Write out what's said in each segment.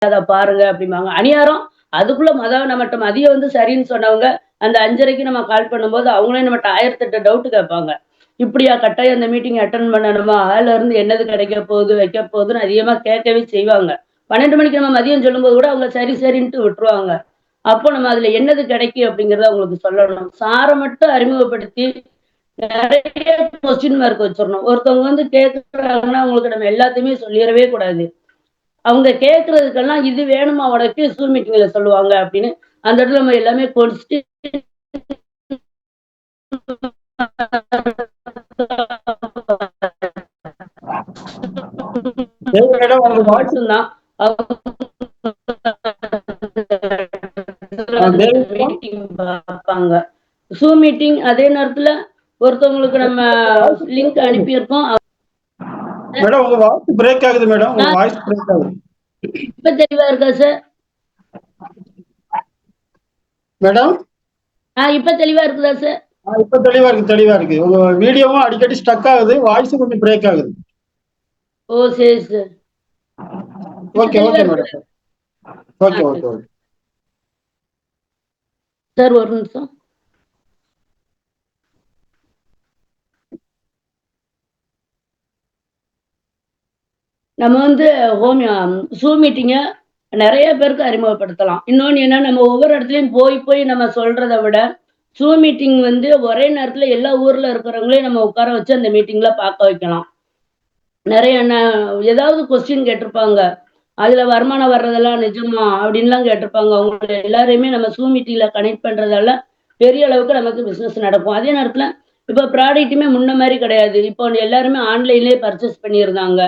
அதை பாருங்க அப்படிம்பாங்க. அணியாரம் அதுக்குள்ள நம்மட்ட மதியம் வந்து சரின்னு சொன்னவங்க, அந்த 5:30க்கு நம்ம கால் பண்ணும்போது அவங்களே நம்மட்ட 1008 டவுட் கேட்பாங்க. இப்படியா கட்டாயம் அந்த மீட்டிங் அட்டெண்ட் பண்ணணுமா? அதுல இருந்து என்னது கிடைக்க போகுது, வைக்க போகுதுன்னு அதிகமா கேட்கவே செய்வாங்க. 12 மணிக்கு நம்ம மதியம் சொல்லும்போது கூட அவங்க சரி, சரின்ட்டு விட்டுருவாங்க. அப்போ நம்ம அதுல என்னது கிடைக்கும் அப்படிங்கிறத அவங்களுக்கு சொல்லணும். சார மட்டும் அறிமுகப்படுத்தி நெறைய கொஸ்டின் மார்க் வச்சிரணும். ஒருத்தவங்க வந்து கேட்கறாங்கன்னா, அவங்களுக்கு நம்ம எல்லாத்தையுமே சொல்லிறவே கூடாது. அவங்க கேட்கறதுக்கெல்லாம் இது வேணுமா உனக்கு? ஜூம் மீட்டிங்ல சொல்லுவாங்க அப்படின்னு. அந்த இடத்துல நம்ம எல்லாமே கொஸ்டின் மேடம் உங்க வாய்ஸ் மட்டும்தான். மீட்டிங் பார்ப்பாங்க. ஜூம் மீட்டிங் அதே நேரத்துல ஒருத்தவங்களுக்கு நம்ம லிங்க் அனுப்பியிருக்கோம். மேடம் உங்க வாய்ஸ் பிரேக் ஆகுது மேடம். உங்க வாய்ஸ் பிரேக் ஆகுது. இப்ப தெளிவா இருக்கா சார்? மேடம் இப்ப தெளிவா இருக்குதா சார்? இப்ப தெளிவா இருக்கு. உங்க வீடியோவும் அடிக்கடி ஸ்டக் ஆகுது, வாய்ஸ் கொஞ்சம் பிரேக் ஆகுது. ஓ சரி sir. Okay okay madam. Okay okay okay. Sir ஒரு நிமிஷம். நம்ம வந்து ஜூம் மீட்டிங்க நெறைய பேருக்கு அறிமுகப்படுத்தலாம். இன்னொன்னு என்னன்னா, நம்ம ஒவ்வொரு இடத்துலயும் போய் போய் நம்ம சொல்றத விட, ஜூம் மீட்டிங் வந்து ஒரே நேரத்துல எல்லா ஊர்ல இருக்கிறவங்களையும் நம்ம உட்கார வச்சு அந்த மீட்டிங்ல பார்க்க வைக்கலாம். நெறைய ஏதாவது கொஸ்டின் கேட்டிருப்பாங்க. அதுல வருமானம் வர்றதெல்லாம் நிஜமா? அப்படின்லாம் கேட்டிருப்பாங்க. அவங்க எல்லாரையுமே நம்ம ஜூம் மீட்டிங்ல கனெக்ட் பண்றதால, பெரிய அளவுக்கு நமக்கு பிசினஸ் நடக்கும். அதே நேரத்துல இப்ப ப்ராடக்ட்டுமே முன்ன மாரி கிடையாது. இப்போ எல்லாருமே ஆன்லைன்லயே பர்ச்சேஸ் பண்ணியிருந்தாங்க.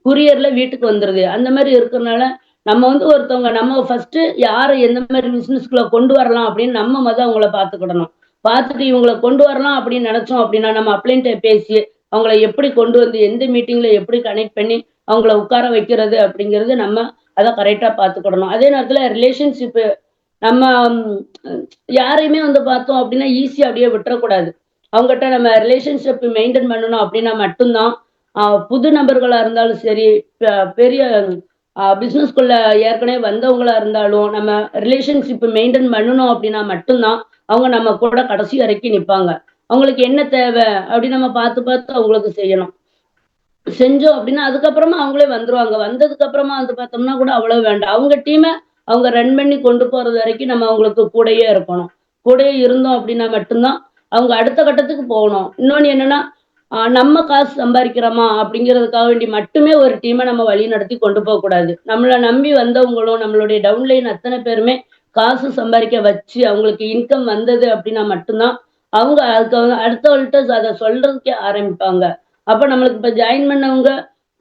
கூரியர்ல வீட்டுக்கு வந்துருது. அந்த மாரி இருக்கறனால, நம்ம வந்து ஒருத்தவங்க நம்ம ஃபர்ஸ்ட்டு யார எந்த மாரி பிசினஸ்க்குள்ள கொண்டு வரலாம் அப்படின்னு நம்ம அவங்கள பார்த்துக்கிடணும். பார்த்துட்டு இவங்கள கொண்டு வரலாம் அப்படின்னு நெனச்சோம் அப்படின்னா, நம்ம அப்ளைன்ட்ட பேசி, அவங்கள எப்படி கொண்டு வந்து எந்த மீட்டிங்ல எப்படி கனெக்ட் பண்ணி அவங்கள உட்கார வைக்கிறது அப்படிங்கிறது நம்ம அத கரெக்ட்டா பார்த்துக்கிடணும். அதே நேரத்துல ரிலேஷன்ஷிப் நம்ம யாரையுமே வந்து பார்த்தோம் அப்படின்னா, ஈஸியா அப்படியே விட்டுறக்கூடாது. அவங்கட்ட நம்ம ரிலேஷன்ஷிப் மெயின்டெயின் பண்ணணும் அப்படின்னா மட்டும் தான், புது நபர்களா இருந்தாலும் சரி, பெரிய பிசினஸ்க்குள்ள ஏற்கனவே வந்தவங்களா இருந்தாலும், நம்ம ரிலேஷன்ஷிப் மெயின்டெயின் பண்ணணும் அப்படின்னா மட்டும் தான், அவங்க நம்ம கூட கடைசி வரைக்கும் நிப்பாங்க. அவங்களுக்கு என்ன தேவை அப்படின்னு நம்ம பார்த்து பார்த்து அவங்களுக்கு செய்யணும். செஞ்சோம் அப்படின்னா, அதுக்கப்புறமா அவங்களே வந்துருவாங்க. வந்ததுக்கு அப்புறமா வந்து பார்த்தோம்னா கூட அவ்வளவு வேண்டாம். அவங்க டீம அவங்க ரன் பண்ணி கொண்டு போறது வரைக்கும் நம்ம அவங்களுக்கு கூடயே இருக்கணும். கூடயே இருந்தோம் அப்படின்னா மட்டும் தான், அவங்க அடுத்த கட்டத்துக்கு போகணும். இன்னொன்னு என்னன்னா, நம்ம காசு சம்பாரிக்கிறோமா அப்படிங்கிறதுக்காக வேண்டி மட்டுமே ஒரு டீம நம்ம வழிநடத்தி கொண்டு போகக்கூடாது. நம்மள நம்பி வந்தவங்களும், நம்மளுடைய டவுன்லைன் அத்தன பேருமே காசு சம்பாரிக்க வச்சு, அவங்களுக்கு இன்கம் வந்தது அப்படின்னா மட்டும் தான், அவங்க அதுக்கு அடுத்தவங்கள்ட்ட அத சொல்றதுக்கே ஆரம்பிப்பாங்க. அப்ப நம்மளுக்கு இப்ப ஜாயின் பண்ணவங்க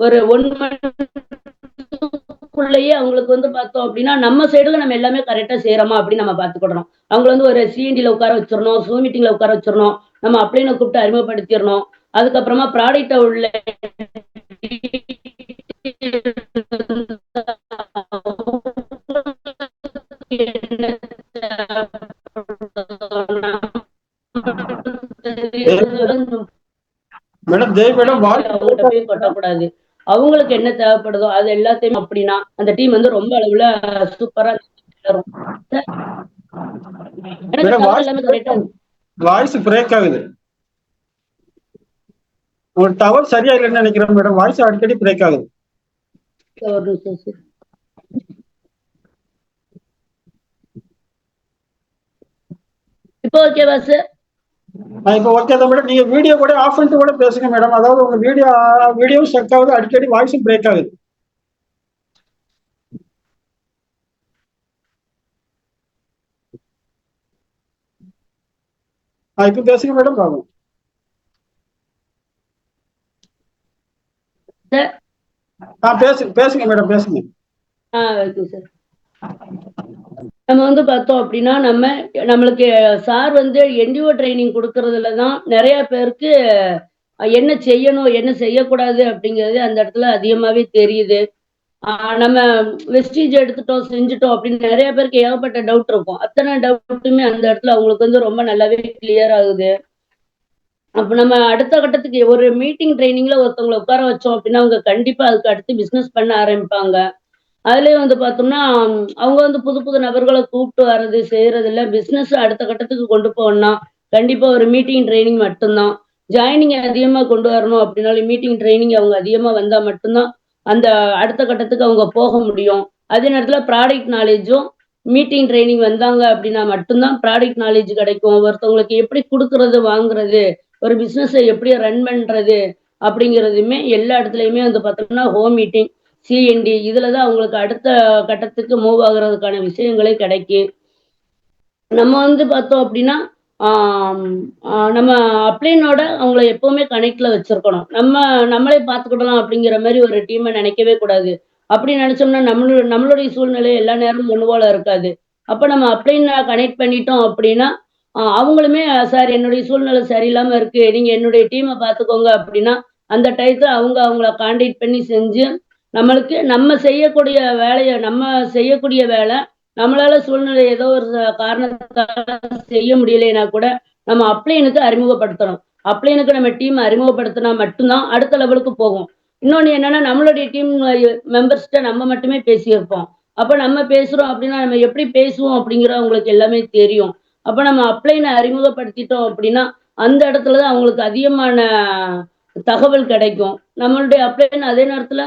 ஒரு 1 மணிக்குள்ளேயே அவங்களுக்கு வந்து பார்த்தோம் அப்படின்னா, நம்ம சைடுல நம்ம எல்லாமே கரெக்ட்டா செய்றோமா அப்படின்னு நம்ம பார்த்துக்கிடணும். அவங்கள வந்து ஒரு சிஎன்டில உட்கார வச்சிரணும், ஜூம் மீட்டிங்ல உட்கார வச்சிரணும். நம்ம அப்ளைன கூப்பிட்டு அறிமுகப்படுத்திறணும். அதுக்கப்புறமா ப்ராடக்ட்ட உள்ள மேடம் ஜெய் மேடம் அவங்கள்ட்ட போய் கொட்டக்கூடாது. அவங்களுக்கு என்ன தேவைப்படுதோ அது எல்லாத்தையும் அப்படின்னா, அந்த டீம் வந்து ரொம்ப அளவுல சூப்பரா வரும். எனக்கு மேடம் டவர் எல்லாமே கரெக்ட்டா இருக்கு. வாய்ஸ் பிரேக் ஆகுது. ஒரு டவர் சரியா இல்லைன்னு நினைக்கிறேன் மேடம். வாய்ஸ் அடிக்கடி பிரேக் ஆகுது. ஒரு நிமிஷம் சார். இப்போ ஓகேவா சார்? இப்போ ஓகே தான் மேடம். நீங்க வீடியோ கூட ஆஃப் பண்ணிட்டு கூட பேசுங்க மேடம். அதாவது உங்க வீடியோ ஸ்டக் ஆகுது, அடிக்கடி வாய்ஸும் பிரேக் ஆகுது. இப்போ பேசுங்க மேடம். பாருங்க பேசுங்க மேடம், பேசுங்க. Okay sir. நம்ம வந்து பார்த்தோம் அப்படின்னா, நம்மளுக்கு சார் வந்து என்டிஓ ட்ரெய்னிங் குடுக்கறதுல தான் நெறைய பேருக்கு என்ன செய்யணும், என்ன செய்யக்கூடாது அப்படிங்கிறது அந்த இடத்துல அதிகமாவே தெரியுது. நம்ம வெஸ்டீஜ் எடுத்துட்டோம், செஞ்சுட்டோம் அப்படின்னு நெறைய பேருக்கு ஏகப்பட்ட டவுட் இருக்கும். அத்தன டவுட்டுமே அந்த இடத்துல அவங்களுக்கு வந்து ரொம்ப நல்லாவே கிளியர் ஆகுது. அப்ப நம்ம அடுத்த கட்டத்துக்கு ஒரு மீட்டிங் ட்ரெய்னிங்ல ஒருத்தவங்கள உட்கார வச்சோம் அப்படின்னா, அவங்க கண்டிப்பா அதுக்கு அடுத்து பிசினஸ் பண்ண ஆரம்பிப்பாங்க. அதுலயும் வந்து பார்த்தோம்னா, அவங்க வந்து புது புது நபர்கள கூப்பிட்டு வர்றது, செய்றது இல்ல. பிசினஸ் அடுத்த கட்டத்துக்கு கொண்டு போகணும்னா, கண்டிப்பா ஒரு மீட்டிங், ட்ரெய்னிங் மட்டும் தான். ஜாயினிங் அதிகமா கொண்டு வரணும் அப்படின்னாலும், மீட்டிங், ட்ரெய்னிங் அவங்க அதிகமா வந்தா மட்டும் தான், அந்த அடுத்த கட்டத்துக்கு அவங்க போக முடியும். அதே நேரத்தில ப்ராடக்ட் நாலேட்ஜும், மீட்டிங், ட்ரெய்னிங் வந்தாங்க அப்படின்னா மட்டும் தான் ப்ராடக்ட் நாலேட்ஜ் கிடைக்கும். ஒருத்தவங்களுக்கு எப்படி குடுக்குறது, வாங்குறது, ஒரு பிசினஸ எப்படி ரன் பண்றது அப்படிங்கிறதுமே எல்லா இடத்துலயுமே வந்து பார்த்தோம்னா, ஹோம் மீட்டிங் சிஎன்டி இதுல தான் அவங்களுக்கு அடுத்த கட்டத்துக்கு மூவ் ஆகுறதுக்கான விஷயங்களே கிடைக்கு. நம்ம வந்து பார்த்தோம் அப்டின்னா, ஆம் நம்ம அப்ளைனோட அவங்கள எப்பவுமே கனெக்ட்ல வச்சிருக்கணும். நம்மளே பார்த்துக்கிடலாம் அப்படிங்கிற மாரி ஒரு டீம நெனைக்கவே கூடாது. அப்படி நெனைச்சோம்னா நம்மளுடைய சூழ்நிலை எல்லா நேரமும் ஒண்ணு போல இருக்காது. அப்ப நம்ம அப்ளைன கனெக்ட் பண்ணிட்டோம் அப்படின்னா, அவங்களுமே சார் என்னுடைய சூழ்நிலை சரியில்லாம இருக்கு. நீங்க என்னுடைய டீம பார்த்துக்கோங்க அப்படின்னா, அந்த டயத்துல அவங்க அவங்கள கான்டாக்ட் பண்ணி செஞ்சு, நம்மளுக்கு நம்ம செய்யக்கூடிய வேல நம்மளால சூழ்நிலை ஏதோ ஒரு காரணத்தால செய்ய முடியலைன்னா கூட, நம்ம அப்ளைனுக்கு அறிமுகப்படுத்தணும். அப்ளைனுக்கு நம்ம டீம் அறிமுகப்படுத்தினா மட்டும் தான் அடுத்த லெவலுக்கு போகும். இன்னொன்னு என்னன்னா, நம்மளுடைய டீம் மெம்பர்ஸ்ட்ட நம்ம மட்டுமே பேசியிருப்போம். அப்ப நம்ம பேசுறோம் அப்டின்னா, நம்ம எப்படி பேசுவோம் அப்படிங்கிறது அவங்களுக்கு எல்லாமே தெரியும். அப்ப நம்ம அப்ளைன அறிமுகப்படுத்திட்டோம் அப்படின்னா, அந்த இடத்துல தான் அவங்களுக்கு அதிகமான தகவல் கிடைக்கும். நம்மளுடைய அப்ளைன் அதே நேரத்துல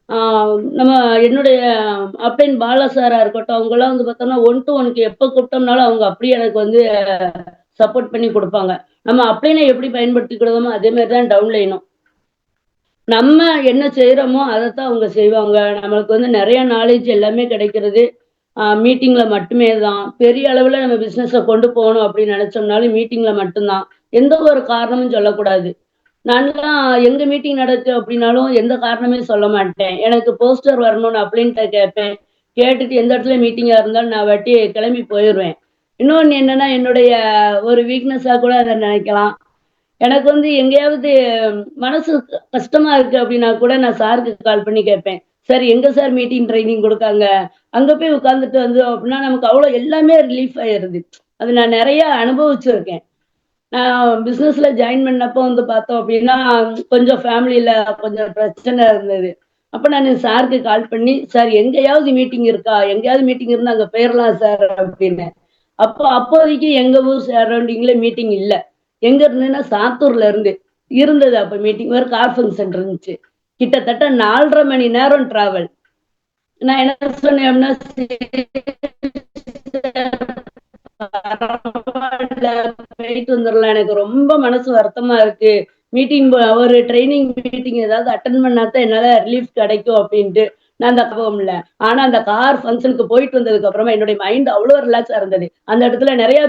ஆ நம்ம என்னுடைய அப்ளைன் பாலா சாரா இருக்கட்டும், அவங்கலாம் வந்து பார்த்தோம்னா, ஒன் டூ ஒன்க்கு எப்ப கூப்பிட்டோம்னாலும் அவங்க அப்படியே எனக்கு வந்து சப்போர்ட் பண்ணி குடுப்பாங்க. நம்ம அப்ளைன எப்படி பயன்படுத்திக்கிடுதோமோ, அதே மாரி தான் டவுன்லைனும். நம்ம என்ன செய்றோமோ, அதத்தான் அவங்க செய்வாங்க. நம்மளுக்கு வந்து நெறைய நாலேட்ஜ் எல்லாமே கிடைக்கிறது, மீட்டிங்ல மட்டுமே தான். பெரிய அளவுல நம்ம பிசினஸ கொண்டு போணும் அப்படின்னு நெனைச்சோம்னாலும் மீட்டிங்ல மட்டும் தான். எந்த ஒரு காரணமும் சொல்லக்கூடாது. நான்லாம் எங்க மீட்டிங் நடக்கு அப்படின்னாலும் எந்த காரணமே சொல்ல மாட்டேன். எனக்கு போஸ்டர் வரணும்னு அப்ளைன்ட்ட கேட்பேன். கேட்டுட்டு எந்த இடத்துல மீட்டிங்கா இருந்தாலும் நான் பாட்டி கிளம்பி போயிருவேன். இன்னொன்னு என்னன்னா, என்னுடைய ஒரு வீக்னஸா கூட அத நினைக்கலாம். எனக்கு வந்து எங்கேயாவது மனசு கஷ்டமா இருக்கு அப்படின்னா கூட நான் சாருக்கு கால் பண்ணி கேட்பேன். சார் எங்க சார் மீட்டிங் ட்ரெய்னிங் குடுக்காங்க? அங்க போய் உட்கார்ந்துட்டு வந்தோம் அப்படின்னா, நமக்கு அவ்வளோ எல்லாமே ரிலீஃப் ஆயிருது. அது நான் நெறைய அனுபவிச்சிருக்கேன். நான் பிசினஸ்ல ஜாயின் பண்ணப்போ வந்து பார்த்தோம் அப்டின்னா, கொஞ்சம் ஃபேமிலில கொஞ்சம் பிரச்சனை இருந்தது. அப்ப நானு சாருக்கு கால் பண்ணி, "சார் எங்கேயாவது மீட்டிங் இருக்கா? எங்கேயாவது மீட்டிங் இருந்தா அங்க போயிரலாம் சார்" அப்டின்னேன். அப்போதைக்கு எங்க ஊர் சரவுண்டிங்ல மீட்டிங் இல்ல. எங்க இருந்ததுன்னா, சாத்தூர்ல இருந்து. இருந்தது அப்ப மீட்டிங். ஒரு கார் ஃபங்ஷன் இருந்துச்சு. கிட்டத்தட்ட 4 1/2 மணி நேரம் டிராவல். நான் என்ன சொன்னேன் அப்டின்னா, பரவால்ல போயிட்டு வந்துரலாம். எனக்கு ரொம்ப மனசு வருத்தமா இருக்கு. ஒரு ட்ரெய்னிங் மீட்டிங் ஏதாவது அட்டெண்ட் பண்ணா தான் என்னால ரிலீஃப் கிடைக்கும் அப்டின்ட்டு. நான் அந்த கோவம் இல்ல. ஆனா அந்த கார் ஃபங்ஷனுக்கு போயிட்டு வந்ததுக்கு அப்புறமா என்னுடைய மைண்ட் அவ்ளோ ரிலாக்ஸா இருந்தது. அந்த இடத்துல நெறைய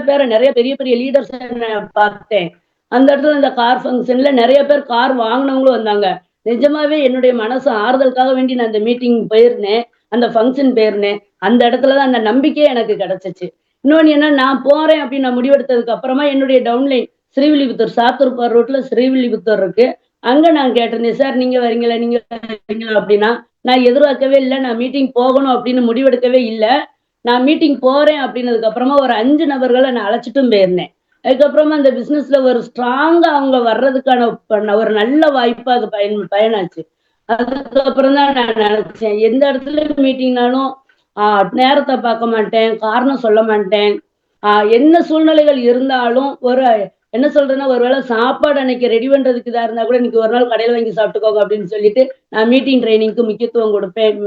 பெரிய பெரிய லீடர்ஸ நான் பார்த்தேன். அந்த இடத்துல இந்த கார் ஃபங்ஷன்ல நெறைய பேர் கார் வாங்குனவங்களும் வந்தாங்க. நிஜமாவே என்னுடைய மனசு ஆறுதலுக்காக வேண்டி நான் அந்த மீட்டிங் போயிருந்தேன். அந்த ஃபங்ஷன் போயிருந்தேன். அந்த இடத்துல தான் அந்த நம்பிக்கையே எனக்கு கிடைச்சுச்சு. இன்னொன்னு என்ன நான் போறேன் அப்படின்னு நான் முடிவெடுத்ததுக்கு அப்புறமா என்னுடைய டவுன்லைன் ஸ்ரீவில்லிபுத்தூர் சாத்தூர் போற ரூட்ல ஸ்ரீவில்லிபுத்தூர் இருக்கு. அங்க நான் கேட்டிருந்தேன், "சார் நீங்க வரீங்களா? நீங்க வரீங்களா?" அப்படின்னா, நான் எதிர்பார்க்கவே இல்ல. நான் மீட்டிங் போகணும் அப்படின்னு முடிவெடுக்கவே இல்ல. நான் மீட்டிங் போறேன் அப்படின்னதுக்கு அப்புறமா ஒரு 5 நபர்கள நான் அழைச்சுட்டும் போயிருந்தேன். அதுக்கப்புறமா அந்த பிசினஸ்ல ஒரு ஸ்ட்ராங்கா அவங்க வர்றதுக்கான ஒரு நல்ல வாய்ப்பா அது பயனாச்சு. அதுக்கப்புறம் தான் நான் நெனச்சேன். எந்த இடத்துல மீட்டிங்னாலும் ஆ நேரத்த பாக்க மாட்டேன். காரணம் சொல்ல மாட்டேன். என்ன சூழ்நிலைகள் இருந்தாலும் என்ன சொல்றேன்னா, ஒரு வேள சாப்பாடு அன்னைக்கு ரெடி பண்றதுக்கு இதா இருந்தா கூட, "இன்னைக்கு ஒரு நாள் கடையில வாங்கி சாப்பிட்டுக்கோங்க" அப்படின்னு சொல்லிட்டு, நான் மீட்டிங் ட்ரெய்னிங்க்கு முக்கியத்துவம் குடுப்பேன்.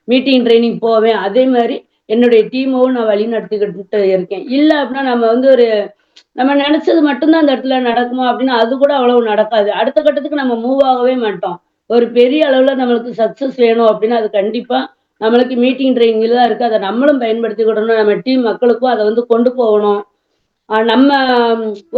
மீட்டிங் ட்ரெய்னிங் போவேன். அதே மாரி என்னுடைய டீமவும் நான் வழிநடத்திக்கிட்டு இருக்கேன். இல்ல அப்படின்னா நம்ம வந்து நம்ம நெனச்சது மட்டும் தான் அந்த இடத்துல நடக்குமா அப்டின்னா, அது கூட அவ்வளவு நடக்காது. அடுத்த கட்டத்துக்கு நம்ம மூவ் ஆகவே மாட்டோம். ஒரு பெரிய அளவுல நம்மளுக்கு சக்சஸ் வேணும் அப்டின்னா, அது கண்டிப்பா நம்மளுக்கு மீட்டிங் ட்ரெய்னிங்ல தான் இருக்கு. அத நம்மளும் பயன்படுத்திக்கிடணும். நம்ம டீம் மக்களுக்கும் அத வந்து கொண்டு போகணும். நம்ம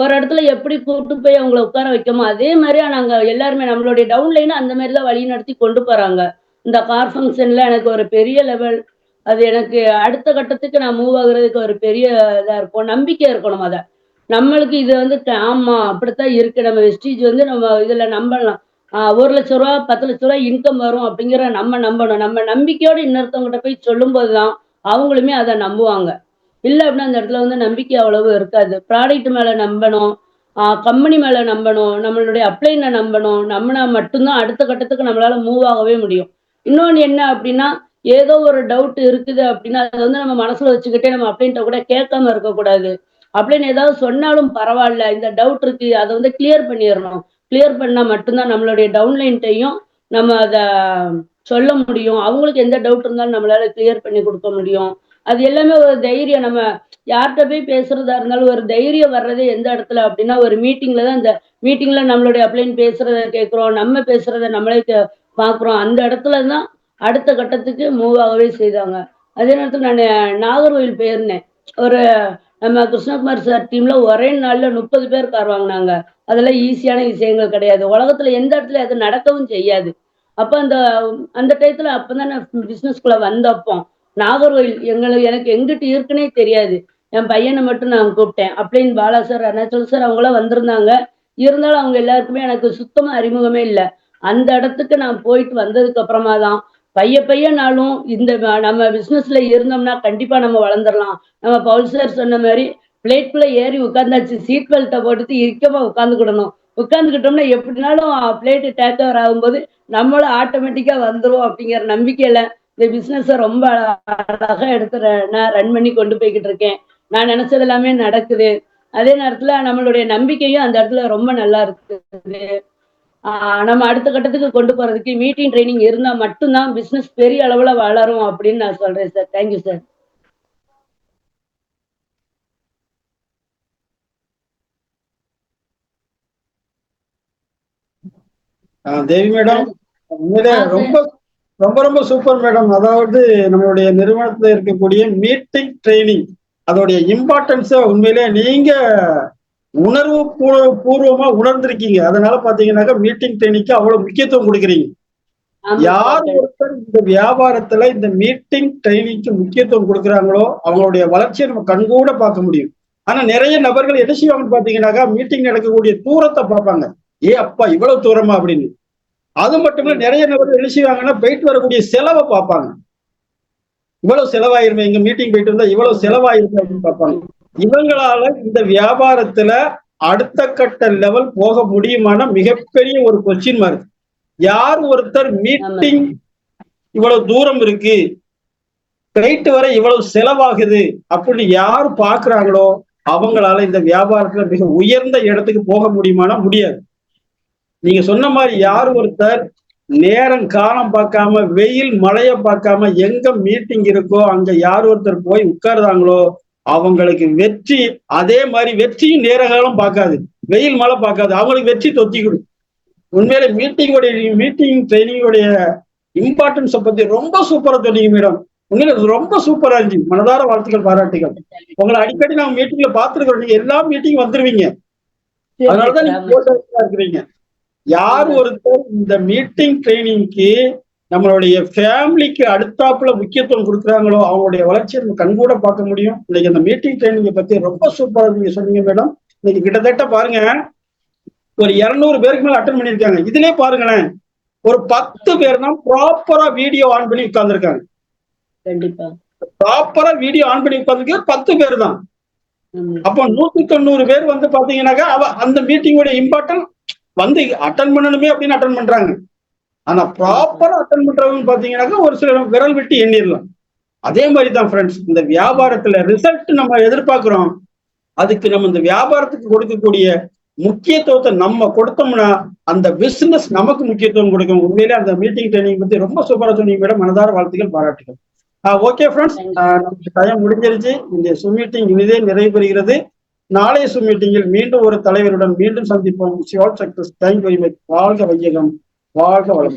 ஒரு இடத்துல எப்படி கூட்டு போய் அவங்கள உட்கார வைக்கமோ, அதே மாரி நாங்க எல்லாருமே நம்மளுடைய டவுன்லைன அந்த மாரி தான் வழிநடத்தி கொண்டு போறாங்க. இந்த கார் ஃபங்ஷன்ல எனக்கு ஒரு பெரிய லெவல் அது எனக்கு அடுத்த கட்டத்துக்கு நான் மூவ் ஆகுறதுக்கு ஒரு பெரிய இதா இருக்கும். நம்பிக்கை இருக்கணும் அத. நம்மளுக்கு இது வந்து ஆமா அப்படித்தான் இருக்கு. நம்ம வெஸ்டீஜ் வந்து நம்ம இதுல நம்பலாம். ரூ. 1,00,000 ரூ. 10,00,000 இன்கம் வரும் அப்படிங்கிற நம்ம நம்பணும். நம்ம நம்பிக்கையோட இன்னொருத்தவங்ககிட்ட போய் சொல்லும்போது தான், அவங்களுமே அத நம்புவாங்க. இல்ல அப்படின்னா அந்த இடத்துல வந்து நம்பிக்கை அவ்வளவு இருக்காது. ப்ராடக்ட் மேல நம்பணும். கம்பெனி மேல நம்பணும். நம்மளுடைய நம்பணும். நம்புனா மட்டும் தான் அடுத்த கட்டத்துக்கு நம்மளால மூவ் ஆகவே முடியும். இன்னொன்னு என்ன அப்படின்னா, ஏதோ ஒரு டவுட் இருக்குது அப்படின்னா, அத வந்து நம்ம மனசுல வச்சுக்கிட்டே நம்ம அப்ளைன்ட்ட கூட கேட்காம இருக்கக்கூடாது. அப்ளைன் ஏதாவது சொன்னாலும் பரவால்ல. இந்த டவுட் இருக்கு. அத வந்து கிளியர் பண்ணிறணும். கிளியர் பண்ணா மட்டும் தான் நம்மளுடைய டவுன்லைன்ட்டயும் நம்ம அத சொல்ல முடியும். அவங்களுக்கு எந்த டவுட் இருந்தாலும் நம்மளால கிளியர் பண்ணி குடுக்க முடியும். அது எல்லாமே ஒரு தைரியம். நம்ம யார்ட்ட போய் பேசுறதா இருந்தாலும் ஒரு தைரியம் வர்றதே எந்த இடத்துல அப்டின்னா, ஒரு மீட்டிங்ல தான் இந்த மீட்டிங்ல நம்மளுடைய அப்ளைன் பேசுறத கேட்கிறோம். நம்ம பேசுறத நம்மளே பார்க்குறோம். அந்த இடத்துல தான் அடுத்த கட்டத்துக்கு மூவ் ஆகவே செய்தாங்க. அதே நேரத்துல நானு நாகர்கோவில் போயிருந்தேன். ஒரு நம்ம கிருஷ்ணகுமார் சார் டீம்ல ஒரே நாள்ல 30 பேர் கார் வாங்குனாங்க. அதெல்லாம் ஈஸியான விஷயங்கள் கிடையாது. உலகத்துல எந்த இடத்துலயும் அது நடக்கவும் செய்யாது. அப்ப அந்த அந்த டயத்துல அப்பதான் நான் பிசினஸ்குள்ள வந்தப்போ, நாகர்கோவில் எனக்கு எங்கிட்டு இருக்குன்னே தெரியாது. என் பையன மட்டும் நான் கூப்பிட்டேன். அப்ளைன் பாலா சார், அருணாச்சலம் சார் அவங்கலாம் வந்திருந்தாங்க. இருந்தாலும் அவங்க எல்லாருக்குமே எனக்கு சுத்தமா அறிமுகமே இல்ல. அந்த இடத்துக்கு நான் போயிட்டு வந்ததுக்கு அப்புறமா தான், பையனாலும் இந்த நம்ம பிசினஸ்ல இருந்தோம்னா கண்டிப்பா நம்ம வளர்ந்துரலாம். நம்ம பவுல் சார் சொன்ன மாரி பிளேட்குள்ள ஏறி உட்கார்ந்தாச்சு. சீட் பெல்ட்ட போட்டுட்டு இறுக்கமா உட்கார்ந்துக்கிடணும். உட்கார்ந்துக்கிட்டோம்னா எப்படினாலும் பிளேட் டேக் ஓவர் ஆகும்போது நம்மளும் ஆட்டோமேட்டிக்கா வந்துரும் அப்படிங்கிற நம்பிக்கையில இந்த பிசினஸ ரொம்ப அழகா எடுத்து நான் ரன் பண்ணி கொண்டு போய்க்கிட்டு இருக்கேன். நான் நினைச்சது எல்லாமே நடக்குது. அதே நேரத்துல நம்மளுடைய நம்பிக்கையும் அந்த இடத்துல ரொம்ப நல்லா இருக்குது. நம்ம அடுத்த கட்டத்துக்கு கொண்டு போறதுக்கு மீட்டிங் ட்ரெய்னிங் இருந்தா மட்டும் தான் பிசினஸ் பெரிய அளவுல வளரும் அப்படின்னு நான் சொல்றேன் sir. Thank you sir. Devi madam, உண்மையிலே ரொம்ப ரொம்ப ரொம்ப சூப்பர் மேடம். அதாவது நம்மளுடைய நிறுவனத்துல இருக்கக்கூடிய மீட்டிங் ட்ரைனிங் அதோடைய இம்பார்ட்டன்ஸ உண்மையிலே நீங்க உணர்வு பூர்வமா உணர்ந்திருக்கீங்க. அதனால பாத்தீங்கன்னாக்கா மீட்டிங் ட்ரைனிங்க்கு அவ்வளவு முக்கியத்துவம் கொடுக்குறீங்க. யார் ஒருத்தர் இந்த வியாபாரத்துல இந்த மீட்டிங் ட்ரைனிங்க்கு முக்கியத்துவம் கொடுக்குறாங்களோ அவங்களுடைய வளர்ச்சியை நம்ம கண்கூட பார்க்க முடியும். ஆனா நிறைய நபர்கள் என்ன செய்வாங்கன்னு பாத்தீங்கன்னாக்கா மீட்டிங் நடக்கக்கூடிய தூரத்தை பார்ப்பாங்க. ஏ அப்பா இவ்வளவு தூரமா அப்படின்னு. அது மட்டும் இல்ல நிறைய நபர்கள் என்ன செய்வாங்கன்னா போயிட்டு வரக்கூடிய செலவை பார்ப்பாங்க. இவ்வளவு செலவாயிருமே, எங்க மீட்டிங் போயிட்டு இருந்தா இவ்வளவு செலவாயிருமே அப்படின்னு பார்ப்பாங்க. இவங்களால இந்த வியாபாரத்துல அடுத்த கட்ட லெவல் போக முடியுமான மிகப்பெரிய ஒரு கொஸ்டின் மார்க். யார் ஒருத்தர் மீட்டிங் இவ்வளவு தூரம் இருக்கு, போயிட்டு வர இவ்வளவு செலவாகுது அப்படின்னு யார் பாக்குறாங்களோ அவங்களால இந்த வியாபாரத்துல மிக உயர்ந்த இடத்துக்கு போக முடியுமானா முடியாது. நீங்க சொன்ன மாதிரி யார் ஒருத்தர் நேரம் காலம் பார்க்காம வெயில் மழைய பார்க்காம எங்க மீட்டிங் இருக்கோ அங்க யார் ஒருத்தர் போய் உட்கார்றாங்களோ அவங்களுக்கு வெற்றி. அதே மாதிரி வெற்றியும் நேர காலம் பார்க்காது, வெயில் மழை பார்க்காது, அவங்களுக்கு வெற்றி தொத்திக்கிடும். உண்மையில மீட்டிங் ட்ரைனிங்கோடைய இம்பார்ட்டன்ஸை பத்தி ரொம்ப சூப்பரா சொன்னீங்க மேடம். உண்மையில ரொம்ப சூப்பரா இருந்துச்சு. மனதார வாழ்த்துக்கள், பாராட்டுகள். உங்களை அடிக்கடி நாங்க மீட்டிங்ல பாத்துருக்கோம். நீங்க எல்லா மீட்டிங் வந்துருவீங்க. அதனாலதான் நீங்க இருக்கிறீங்க. யார் ஒருத்தர் இந்த மீட்டிங் ட்ரைனிங்க்கு நம்மளுடைய ஃபேமிலிக்கு அடுத்தாப்புல முக்கியத்துவம் கொடுக்குறாங்களோ அவங்களுடைய வளர்ச்சியை நம்ம கண்கூட பார்க்க முடியும். இன்னைக்கு அந்த மீட்டிங் ட்ரைனிங்கை பத்தி ரொம்ப சூப்பரா நீங்க சொன்னீங்க மேடம். இன்னைக்கு கிட்டத்தட்ட பாருங்க ஒரு 200 பேருக்கு மேல அட்டன் பண்ணிருக்காங்க. இதுலயே பாருங்களேன் ஒரு 10 பேர் தான் ப்ராப்பரா வீடியோ ஆன் பண்ணி உட்கார்ந்துருக்காங்க. கண்டிப்பா ப்ராப்பரா வீடியோ ஆன் பண்ணி உட்கார்ந்து 10 பேர் தான். அப்போ 190 பேர் வந்து பாத்தீங்கன்னாக்கா அந்த மீட்டிங்கோட இம்பார்ட்டன்ட் வந்து அட்டன் பண்ணணுமே அப்படின்னு அட்டன் பண்றாங்க. ஆனா ப்ராப்பரா அட்டன் பண்றவங்க பாத்தீங்கன்னாக்கா ஒரு சில விரல் விட்டு எண்ணிடலாம். அதே மாதிரி தான் ஃப்ரெண்ட்ஸ், இந்த வியாபாரத்துல ரிசல்ட் நம்ம எதிர்பார்க்கிறோம். அதுக்கு நம்ம இந்த வியாபாரத்துக்கு கொடுக்கக்கூடிய முக்கியத்துவத்தை நம்ம கொடுத்தோம்னா அந்த பிசினஸ் நமக்கு முக்கியத்துவம் கொடுக்கும். உண்மையிலே அந்த மீட்டிங் ட்ரைனிங் பத்தி ரொம்ப சூப்பரா சொன்னீங்க மேடம். மனதார வாழ்த்துக்கள், பாராட்டுகள். ஓகே ஃப்ரெண்ட்ஸ், நமக்கு டைம் முடிஞ்சிருச்சு. இந்த Zoom மீட்டிங் இனிதே நிறைவு பெறுகிறது. நாளைய Zoom மீட்டிங்கில் மீண்டும் ஒரு தலைவருடன் மீண்டும் சந்திப்போம். வாழ்க வையகம், வாழ்க வளம்.